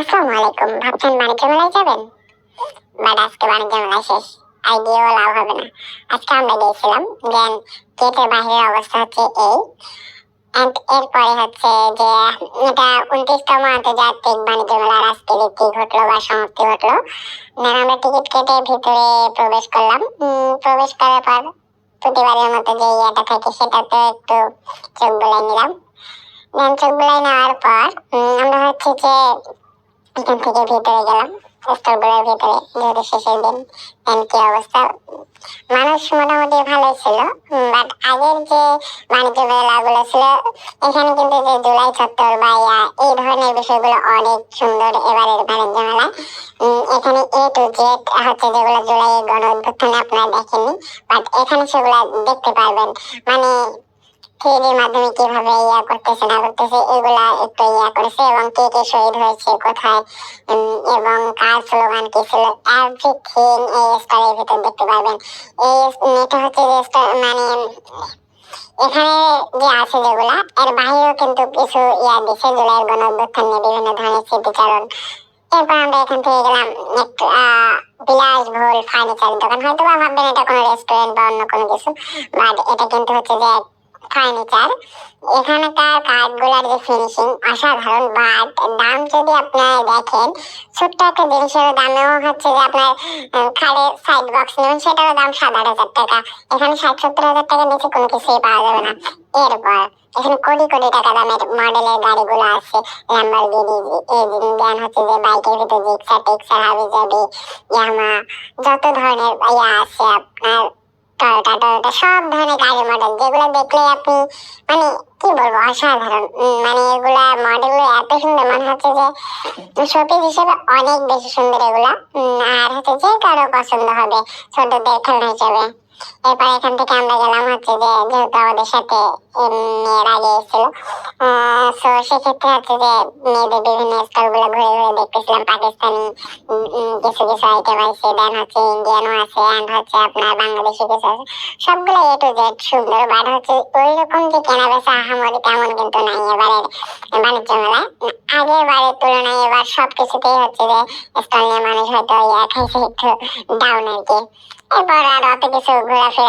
আসসালামু আলাইকুম। ভাবছেন বাণিজ্য মেলায় যাবেন, বাট আজকে বাণিজ্য মেলা শেষ, আইডিয়াও লাভ হবে না। আজকে আমরা গিয়েছিলাম, দেন গেটের বাহিরের অবস্থা হচ্ছে এই, অ্যান্ড এরপরে হচ্ছে যে এটা 29তম আন্তর্জাতিক বাণিজ্য মেলার আজকে কি ঘটলো বা সমাপ্তি ঘটলো। দেন আমরা টিকিট কেটে ভিতরে প্রবেশ করলাম। প্রবেশ করার পর প্রতিবারের মতো যে ইয়েটা থাকে সেটাতে একটু চোখ বুলাই নিলাম। দেন চোখ বুলাই নেওয়ার পর আমরা হচ্ছে যে এখান থেকে ভিতরে গেলাম, স্টোরগুলোর ভিতরে, যেহেতু শেষের দিন। কি অবস্থা, মানুষ মোটামুটি ভালোই ছিল, বাট আগের যে বাণিজ্য মেলাগুলো ছিল এখানে কিন্তু যে জুলাই চত্বর বা এই ধরনের বিষয়গুলো অনেক সুন্দর। এবারের বাণিজ্য মেলা এখানে এ টু জেড হচ্ছে যেগুলো জুলাইয়ের গণ অভ্যুত্থানে আপনারা দেখেননি, বাট এখানে সেগুলো দেখতে পারবেন। মানে থ্রিডির মাধ্যমে কিভাবে করতেছে না করতেছে এগুলা একটু করেছে, এবং কে কে শহীদ হয়েছে কোথায়, এবং কার স্লোগান কি ছিল, এভরিথিং এই স্টোরের ভিতর দেখতে পারবেন। এই এটা হচ্ছে যে মানে এখানে যে আছে যেগুলা, এর বাইরেও কিন্তু কিছু দিছে জুলাইয়ের গণ অভ্যুত্থান নিয়ে বিভিন্ন ধরনের স্মৃতিচারণ। এরপর আমরা এখান থেকে গেলাম একটু বিলাসবহুল ফার্নিচার দোকান। হয়তো বা ভাববেন এটা কোনো রেস্টুরেন্ট বা অন্য কোনো কিছু, বাট এটা কিন্তু হচ্ছে যে ফার্নিচার। এখানকার কাঠগুলার যে ফিনিশিং অসাধারণ, বাট দাম যদি আপনারা দেখেন, ছোট্ট একটা জিনিসের দামেও হচ্ছে যে আপনার খাটের সাইড বক্স নেবেন সেটারও দাম 7-8 হাজার টাকা। এখানে 60-70 হাজার টাকার নিচে কোনো কিছুই পাওয়া যাবে না। এরপর এখানে কোটি কোটি টাকা দামের মডেলের গাড়িগুলো আছে, ল্যাম্বরগিনি, দেন হচ্ছে যে বাইকের ভিতরে জিক্সার টেক্সার হাবিজাবি ইয়ামা, যত ধরনের আছে আপনার টয়োটা টয়োটা সব ধরনের গাড়ির মডেল, যেগুলো দেখলে আপনি মানে কি বলবো অসাধারণ। মানে এগুলা মডেলগুলো এত সুন্দর, মনে হচ্ছে যে শোপিস হিসেবে অনেক বেশি সুন্দর এগুলা। আর হচ্ছে যে কারো পছন্দ হবে ছোটদের খেলনা হিসেবে। এরপর এখান থেকে আমরা গেলাম হচ্ছে যে, যেহেতু আমাদের সাথে মেয়েরা গিয়েছিল, সো সেক্ষেত্রে হচ্ছে যে মেয়েদের বিভিন্ন স্টলগুলো ঘুরে ঘুরে দেখতেছিলাম। পাকিস্তানি কিছু কিছু আইটেম আছে, দেন হচ্ছে ইন্ডিয়ানও আছে, অ্যান্ড হচ্ছে আপনার বাংলাদেশি কিছু আছে। সবগুলো এ টু জেড সুন্দর, বাট হচ্ছে ওই রকম যে কেনা বেচা আহামরি তেমন কিন্তু নাই এবারের বাণিজ্য মেলায়। আগের বারের তুলনায় এবার সবকিছুতেই হচ্ছে যে স্টল নিয়ে মানুষ হয়তো খাইছে একটু ডাউন আর কি। এরপর আর অত কিছু ঘোরাফেরা